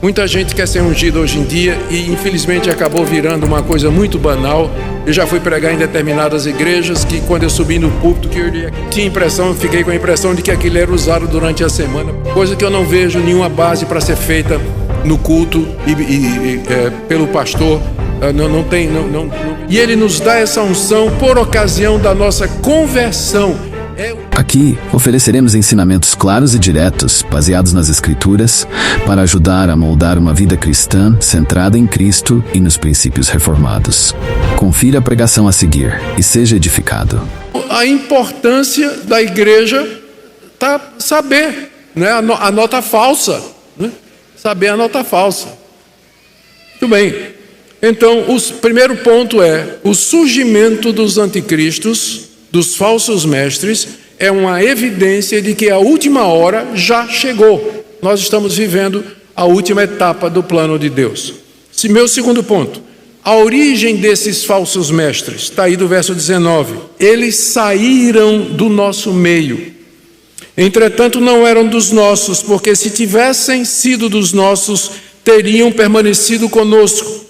Muita gente quer ser ungido hoje em dia e infelizmente acabou virando uma coisa muito banal. Eu já fui pregar em determinadas igrejas que quando eu subi no púlpito, fiquei com a impressão de que aquilo era usado durante a semana, coisa que eu não vejo nenhuma base para ser feita no culto pelo pastor. E ele nos dá essa unção por ocasião da nossa conversão. Aqui ofereceremos ensinamentos claros e diretos, baseados nas Escrituras, para ajudar a moldar uma vida cristã centrada em Cristo e nos princípios reformados. Confira a pregação a seguir e seja edificado. A importância da igreja está saber, né, a nota falsa, né? Saber a nota falsa. Muito bem. Então, o primeiro ponto é o surgimento dos anticristos, dos falsos mestres, é uma evidência de que a última hora já chegou. Nós estamos vivendo a última etapa do plano de Deus. Meu segundo ponto, a origem desses falsos mestres, está aí do verso 19. Eles saíram do nosso meio. Entretanto, não eram dos nossos, porque se tivessem sido dos nossos, teriam permanecido conosco.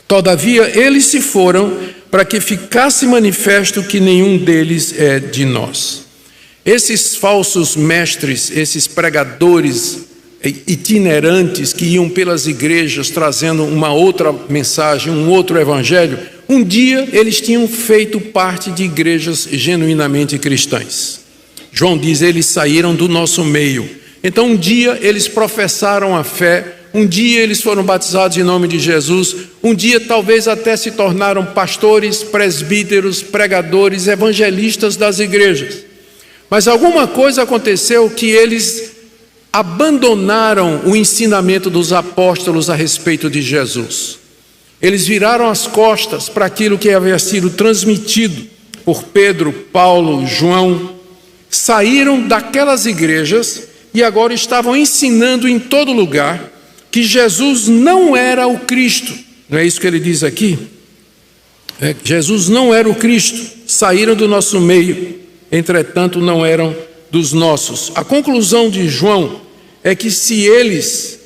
Todavia, eles se foram para que ficasse manifesto que nenhum deles é de nós. Esses falsos mestres, esses pregadores itinerantes que iam pelas igrejas trazendo uma outra mensagem, um outro evangelho, um dia eles tinham feito parte de igrejas genuinamente cristãs. João diz, eles saíram do nosso meio. Então um dia eles professaram a fé, um dia eles foram batizados em nome de Jesus, um dia talvez até se tornaram pastores, presbíteros, pregadores, evangelistas das igrejas. Mas alguma coisa aconteceu que eles abandonaram o ensinamento dos apóstolos a respeito de Jesus. Eles viraram as costas para aquilo que havia sido transmitido por Pedro, Paulo, João, saíram daquelas igrejas e agora estavam ensinando em todo lugar que Jesus não era o Cristo. Não é isso que ele diz aqui? Jesus não era o Cristo. Saíram do nosso meio, entretanto não eram dos nossos. A conclusão de João é que se eles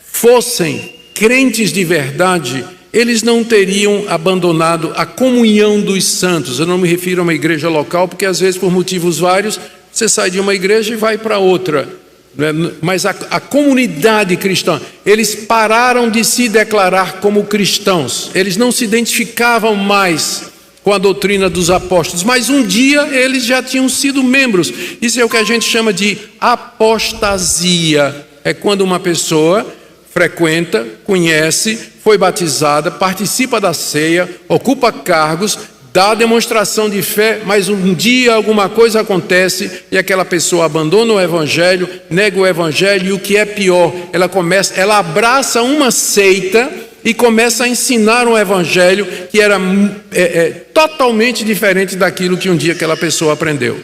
fossem crentes de verdade, eles não teriam abandonado a comunhão dos santos. Eu não me refiro a uma igreja local, porque às vezes por motivos vários, você sai de uma igreja e vai para outra. Mas a comunidade cristã, eles pararam de se declarar como cristãos, eles não se identificavam mais com a doutrina dos apóstolos, mas um dia eles já tinham sido membros. Isso é o que a gente chama de apostasia. É quando uma pessoa frequenta, conhece, foi batizada, participa da ceia, ocupa cargos, dá demonstração de fé, mas um dia alguma coisa acontece e aquela pessoa abandona o evangelho, nega o evangelho e o que é pior, ela abraça uma seita e começa a ensinar um evangelho que era totalmente diferente daquilo que um dia aquela pessoa aprendeu.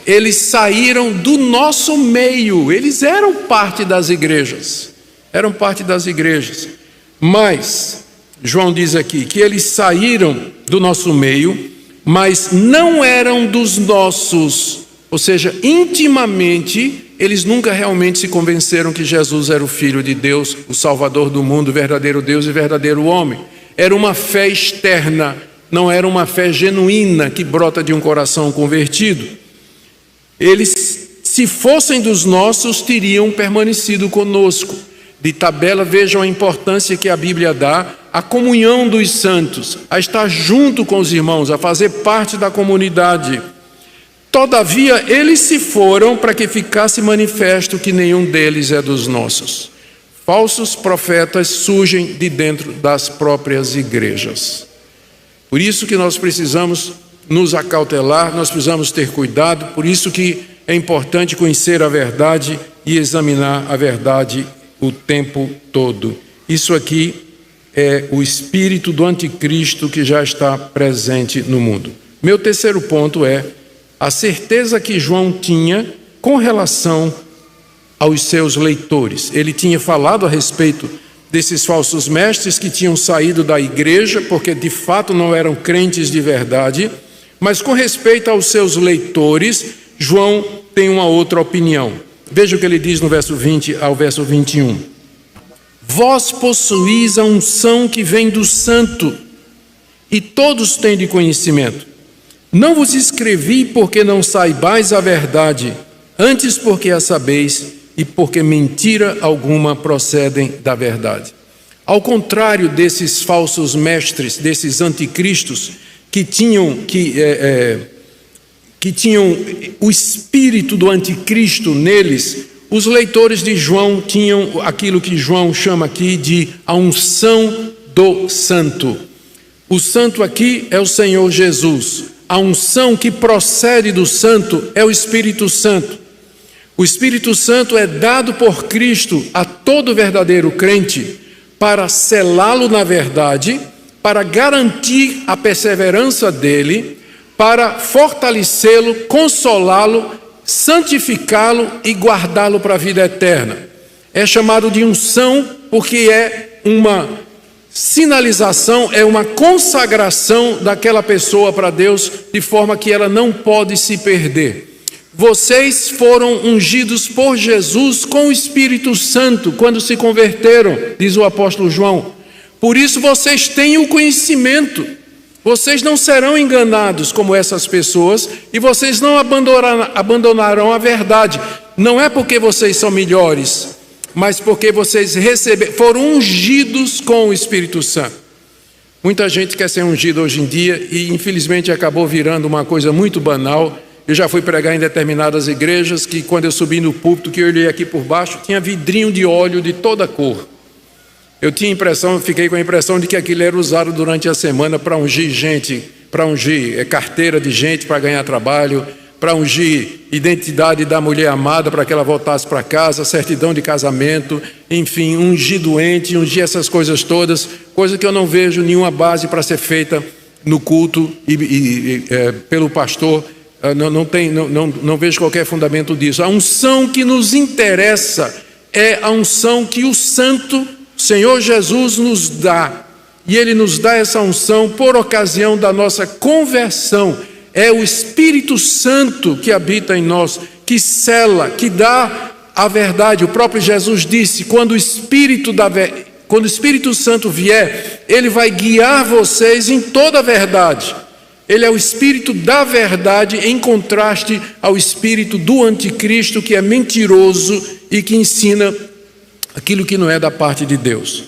Eles saíram do nosso meio, eles eram parte das igrejas, mas João diz aqui que eles saíram do nosso meio, mas não eram dos nossos, ou seja, intimamente, eles nunca realmente se convenceram que Jesus era o Filho de Deus, o Salvador do mundo, o verdadeiro Deus e verdadeiro homem. Era uma fé externa, não era uma fé genuína que brota de um coração convertido. Eles, se fossem dos nossos, teriam permanecido conosco. De tabela, vejam a importância que a Bíblia dá à comunhão dos santos, a estar junto com os irmãos, a fazer parte da comunidade. Todavia, eles se foram para que ficasse manifesto que nenhum deles é dos nossos. Falsos profetas surgem de dentro das próprias igrejas. Por isso que nós precisamos nos acautelar, nós precisamos ter cuidado, por isso que é importante conhecer a verdade e examinar a verdade o tempo todo. Isso aqui é o espírito do anticristo que já está presente no mundo. Meu terceiro ponto é a certeza que João tinha com relação aos seus leitores. Ele tinha falado a respeito desses falsos mestres que tinham saído da igreja, porque de fato não eram crentes de verdade, mas com respeito aos seus leitores, João tem uma outra opinião. Veja o que ele diz no verso 20 ao verso 21. vós possuís a unção que vem do Santo, e todos têm de conhecimento. Não vos escrevi porque não saibais a verdade, antes porque a sabeis, e porque mentira alguma procedem da verdade. Ao contrário desses falsos mestres, desses anticristos, que tinham o espírito do anticristo neles, os leitores de João tinham aquilo que João chama aqui de a unção do santo. O santo aqui é o Senhor Jesus. A unção que procede do santo é o Espírito Santo. O Espírito Santo é dado por Cristo a todo verdadeiro crente para selá-lo na verdade, para garantir a perseverança dele, para fortalecê-lo, consolá-lo, santificá-lo e guardá-lo para a vida eterna. É chamado de unção porque é uma sinalização, é uma consagração daquela pessoa para Deus, de forma que ela não pode se perder. Vocês foram ungidos por Jesus com o Espírito Santo quando se converteram, diz o apóstolo João. Por isso vocês têm o conhecimento. Vocês não serão enganados como essas pessoas e vocês não abandonarão a verdade. Não é porque vocês são melhores, mas porque vocês foram ungidos com o Espírito Santo. Muita gente quer ser ungida hoje em dia e infelizmente acabou virando uma coisa muito banal. Eu já fui pregar em determinadas igrejas que quando eu subi no púlpito, que eu olhei aqui por baixo, tinha vidrinho de óleo de toda cor. Eu fiquei com a impressão de que aquilo era usado durante a semana para ungir gente, para ungir carteira de gente para ganhar trabalho, para ungir identidade da mulher amada para que ela voltasse para casa, certidão de casamento, enfim, ungir doente, ungir essas coisas todas, coisa que eu não vejo nenhuma base para ser feita no culto pelo pastor. Não vejo qualquer fundamento disso. A unção que nos interessa é a unção que o Santo Senhor Jesus nos dá. E Ele nos dá essa unção por ocasião da nossa conversão. É o Espírito Santo que habita em nós, que sela, que dá a verdade. O próprio Jesus disse, quando o Espírito Santo vier, Ele vai guiar vocês em toda a verdade. Ele é o Espírito da verdade em contraste ao espírito do anticristo, que é mentiroso e que ensina aquilo que não é da parte de Deus.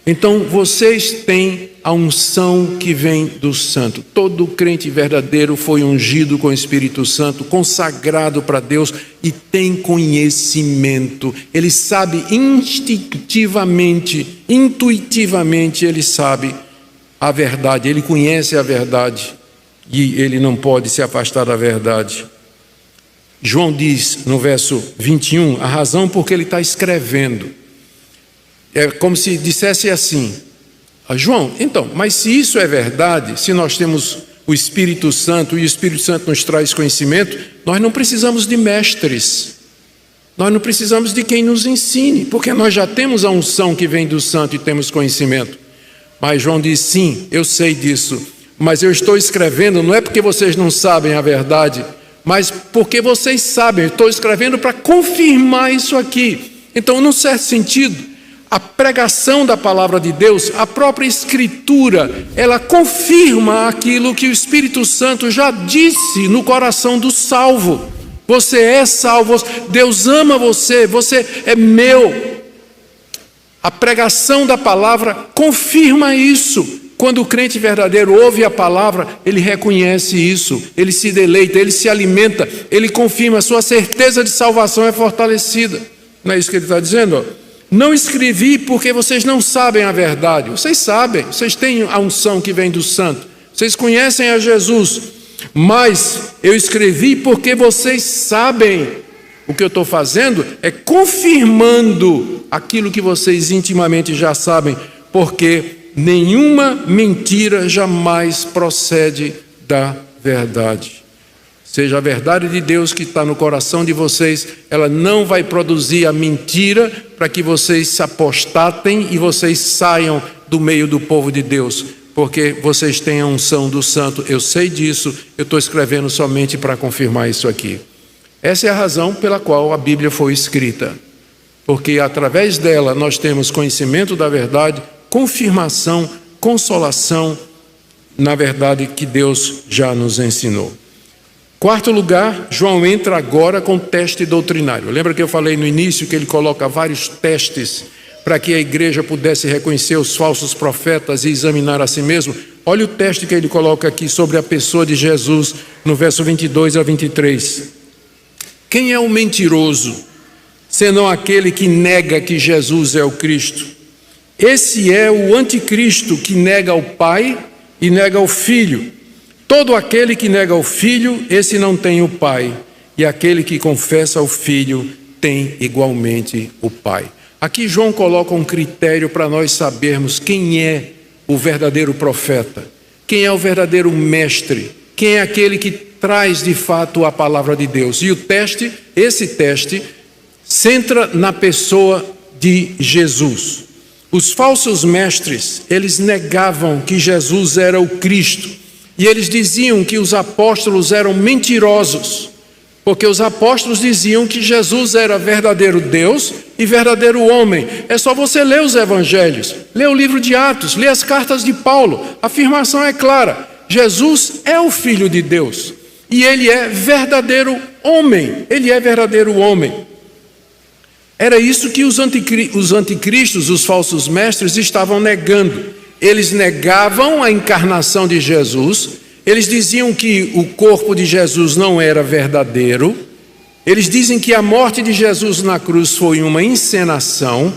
Então vocês têm a unção que vem do Santo. Todo crente verdadeiro foi ungido com o Espírito Santo, consagrado para Deus e tem conhecimento. Ele sabe instintivamente, intuitivamente, ele sabe a verdade, ele conhece a verdade. E ele não pode se afastar da verdade. João diz no verso 21, a razão porque ele está escrevendo. É como se dissesse assim, João, então, mas se isso é verdade, se nós temos o Espírito Santo e o Espírito Santo nos traz conhecimento, nós não precisamos de mestres. Nós não precisamos de quem nos ensine, porque nós já temos a unção que vem do Santo e temos conhecimento. Mas João diz, sim, eu sei disso. Mas eu estou escrevendo, não é porque vocês não sabem a verdade, mas porque vocês sabem. Eu estou escrevendo para confirmar isso aqui. Então, num certo sentido, a pregação da palavra de Deus, a própria Escritura, ela confirma aquilo que o Espírito Santo já disse no coração do salvo. Você é salvo, Deus ama você, você é meu. A pregação da palavra confirma isso. Quando o crente verdadeiro ouve a palavra, ele reconhece isso, ele se deleita, ele se alimenta, ele confirma, a sua certeza de salvação é fortalecida. Não é isso que ele está dizendo? Não escrevi porque vocês não sabem a verdade. Vocês sabem, vocês têm a unção que vem do Santo, vocês conhecem a Jesus, mas eu escrevi porque vocês sabem. O que eu estou fazendo é confirmando aquilo que vocês intimamente já sabem, porque nenhuma mentira jamais procede da verdade. Seja a verdade de Deus que está no coração de vocês, ela não vai produzir a mentira para que vocês se apostatem e vocês saiam do meio do povo de Deus, porque vocês têm a unção do Santo. Eu sei disso, eu estou escrevendo somente para confirmar isso aqui. Essa é a razão pela qual a Bíblia foi escrita. porque através dela nós temos conhecimento da verdade, confirmação, consolação na verdade que Deus já nos ensinou. Quarto lugar, João entra agora com teste doutrinário. Lembra que eu falei no início que ele coloca vários testes para que a igreja pudesse reconhecer os falsos profetas e examinar a si mesmo? Olha o teste que ele coloca aqui sobre a pessoa de Jesus, no verso 22 a 23. Quem é o mentiroso, senão aquele que nega que Jesus é o Cristo? Esse é o anticristo que nega o Pai e nega o Filho. Todo aquele que nega o Filho, esse não tem o Pai, e aquele que confessa o Filho tem igualmente o Pai. Aqui João coloca um critério para nós sabermos quem é o verdadeiro profeta, quem é o verdadeiro mestre, quem é aquele que traz de fato a palavra de Deus. E o teste, esse teste, centra na pessoa de Jesus. Os falsos mestres, eles negavam que Jesus era o Cristo. E eles diziam que os apóstolos eram mentirosos, porque os apóstolos diziam que Jesus era verdadeiro Deus e verdadeiro homem. É só você ler os evangelhos, ler o livro de Atos, ler as cartas de Paulo. A afirmação é clara: Jesus é o Filho de Deus e ele é verdadeiro homem. Ele é verdadeiro homem. Era isso que os anticristos, os falsos mestres, estavam negando. Eles negavam a encarnação de Jesus, eles diziam que o corpo de Jesus não era verdadeiro, eles dizem que a morte de Jesus na cruz foi uma encenação,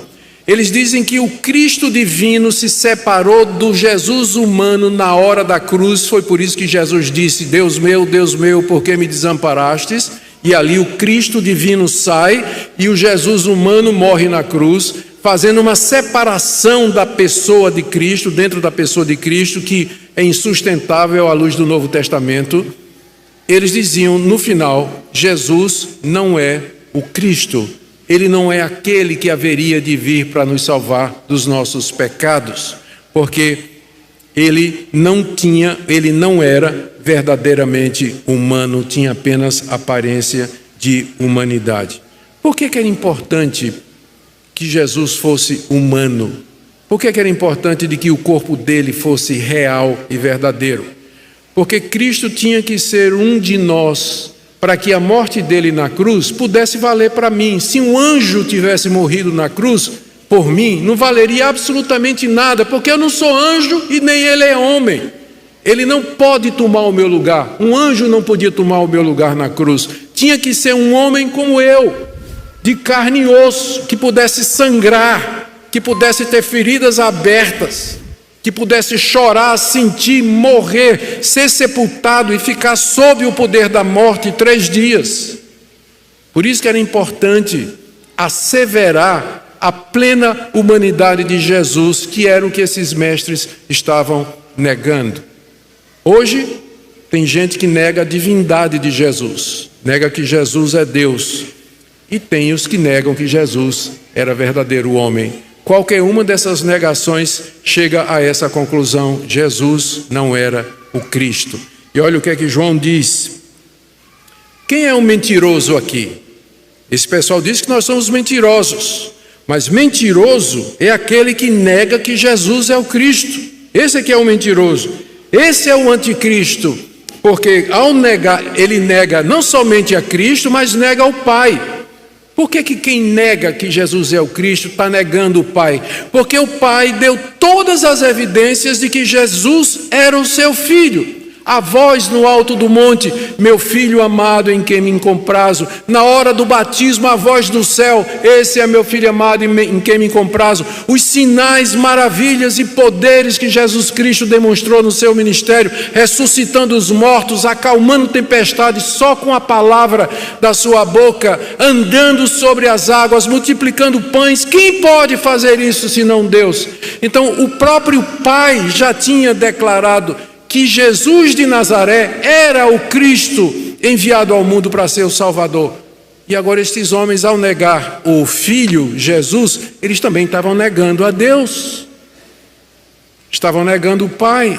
eles dizem que o Cristo divino se separou do Jesus humano na hora da cruz, foi por isso que Jesus disse: Deus meu, por que me desamparastes? E ali o Cristo divino sai e o Jesus humano morre na cruz, fazendo uma separação da pessoa de Cristo, dentro da pessoa de Cristo, que é insustentável à luz do Novo Testamento. Eles diziam, no final, Jesus não é o Cristo, ele não é aquele que haveria de vir para nos salvar dos nossos pecados, porque ele não era verdadeiramente humano, tinha apenas aparência de humanidade. Por que era importante que Jesus fosse humano? Por que era importante de que o corpo dele fosse real e verdadeiro? Porque Cristo tinha que ser um de nós, para que a morte dele na cruz pudesse valer para mim. Se um anjo tivesse morrido na cruz por mim, não valeria absolutamente nada, porque eu não sou anjo e nem ele é homem. Ele não pode tomar o meu lugar. Um anjo não podia tomar o meu lugar na cruz. Tinha que ser um homem como eu, de carne e osso, que pudesse sangrar, que pudesse ter feridas abertas, que pudesse chorar, sentir, morrer, ser sepultado e ficar sob o poder da morte 3 dias. Por isso que era importante asseverar a plena humanidade de Jesus, que era o que esses mestres estavam negando. Hoje, tem gente que nega a divindade de Jesus, nega que Jesus é Deus, e tem os que negam que Jesus era verdadeiro homem. Qualquer uma dessas negações chega a essa conclusão: Jesus não era o Cristo. E olha o que é que João diz. Quem é o mentiroso aqui? Esse pessoal diz que nós somos mentirosos, mas mentiroso é aquele que nega que Jesus é o Cristo. Esse aqui é o mentiroso. Esse é o anticristo, porque ao negar, ele nega não somente a Cristo, mas nega ao Pai. Por que quem nega que Jesus é o Cristo está negando o Pai? Porque o Pai deu todas as evidências de que Jesus era o seu Filho. A voz no alto do monte: meu filho amado em quem me comprazo. Na hora do batismo, a voz do céu: esse é meu filho amado em quem me comprazo. Os sinais, maravilhas e poderes que Jesus Cristo demonstrou no seu ministério, ressuscitando os mortos, acalmando tempestades só com a palavra da sua boca, andando sobre as águas, multiplicando pães. Quem pode fazer isso senão Deus? Então o próprio Pai já tinha declarado que Jesus de Nazaré era o Cristo enviado ao mundo para ser o Salvador. E agora estes homens, ao negar o Filho, Jesus, eles também estavam negando a Deus. Estavam negando o Pai.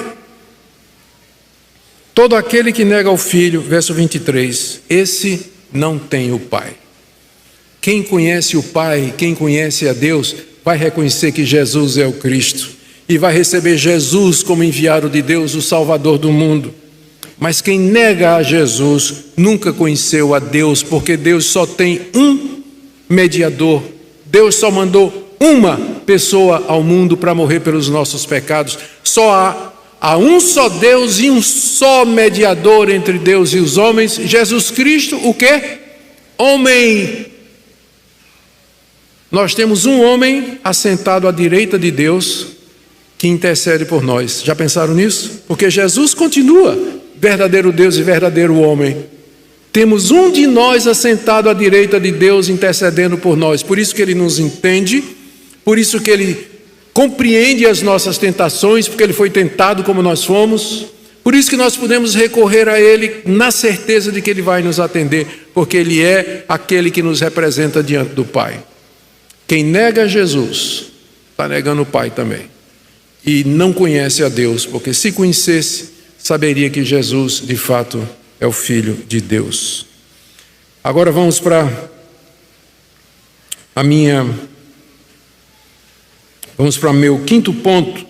Todo aquele que nega o Filho, verso 23, esse não tem o Pai. Quem conhece o Pai, quem conhece a Deus, vai reconhecer que Jesus é o Cristo e vai receber Jesus como enviado de Deus, o Salvador do mundo. Mas quem nega a Jesus nunca conheceu a Deus, porque Deus só tem um mediador. Deus só mandou uma pessoa ao mundo para morrer pelos nossos pecados. Só há um só Deus e um só mediador entre Deus e os homens, Jesus Cristo, o quê? Homem. Nós temos um homem assentado à direita de Deus que intercede por nós. Já pensaram nisso? Porque Jesus continua verdadeiro Deus e verdadeiro homem. Temos um de nós assentado à direita de Deus intercedendo por nós. Por isso que Ele nos entende, por isso que Ele compreende as nossas tentações, porque Ele foi tentado como nós fomos. Por isso que nós podemos recorrer a Ele na certeza de que Ele vai nos atender, porque Ele é aquele que nos representa diante do Pai. Quem nega Jesus está negando o Pai também. E não conhece a Deus, porque se conhecesse, saberia que Jesus, de fato, é o Filho de Deus. Agora vamos para meu quinto ponto,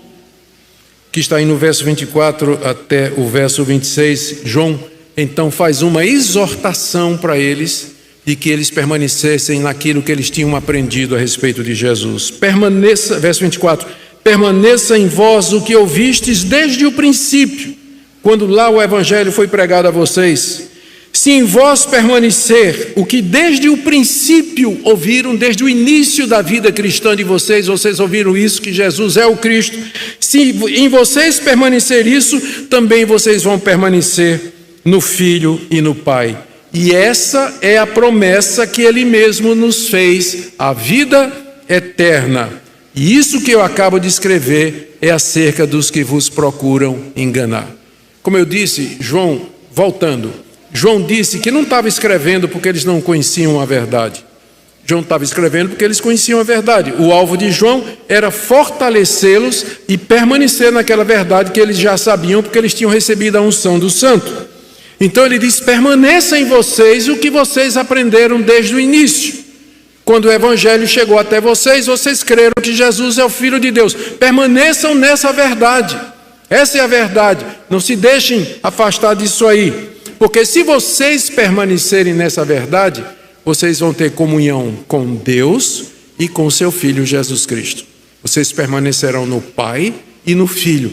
que está aí no verso 24 até o verso 26. João, então, faz uma exortação para eles, de que eles permanecessem naquilo que eles tinham aprendido a respeito de Jesus. Permaneça, verso 24, permaneça em vós o que ouvistes desde o princípio, quando lá o Evangelho foi pregado a vocês. Se em vós permanecer o que desde o princípio ouviram, desde o início da vida cristã de vocês ouviram isso, que Jesus é o Cristo. Se em vocês permanecer isso, também vocês vão permanecer no Filho e no Pai. E essa é a promessa que Ele mesmo nos fez, a vida eterna. E isso que eu acabo de escrever é acerca dos que vos procuram enganar. Como eu disse, João disse que não estava escrevendo porque eles não conheciam a verdade. João estava escrevendo porque eles conheciam a verdade. O alvo de João era fortalecê-los e permanecer naquela verdade que eles já sabiam, porque eles tinham recebido a unção do Santo. Então ele diz: permaneça em vocês o que vocês aprenderam desde o início. Quando o Evangelho chegou até vocês, vocês creram que Jesus é o Filho de Deus. Permaneçam nessa verdade. Essa é a verdade. Não se deixem afastar disso aí. Porque se vocês permanecerem nessa verdade, vocês vão ter comunhão com Deus e com seu Filho Jesus Cristo. Vocês permanecerão no Pai e no Filho.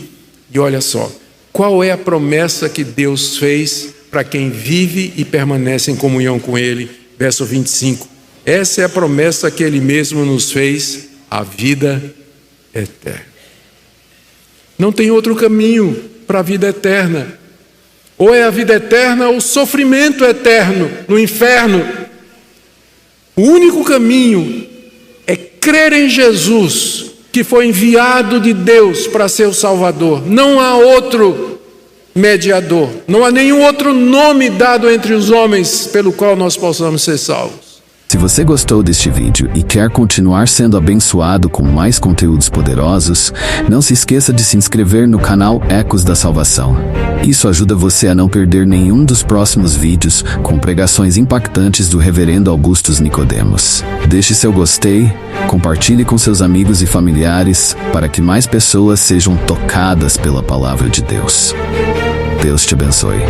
E olha só, qual é a promessa que Deus fez para quem vive e permanece em comunhão com Ele? Verso 25. Essa é a promessa que Ele mesmo nos fez, a vida eterna. Não tem outro caminho para a vida eterna. Ou é a vida eterna ou o sofrimento eterno no inferno. O único caminho é crer em Jesus, que foi enviado de Deus para ser o Salvador. Não há outro mediador. Não há nenhum outro nome dado entre os homens pelo qual nós possamos ser salvos. Se você gostou deste vídeo e quer continuar sendo abençoado com mais conteúdos poderosos, não se esqueça de se inscrever no canal Ecos da Salvação. Isso ajuda você a não perder nenhum dos próximos vídeos com pregações impactantes do Reverendo Augustus Nicodemos. Deixe seu gostei, compartilhe com seus amigos e familiares para que mais pessoas sejam tocadas pela palavra de Deus. Deus te abençoe.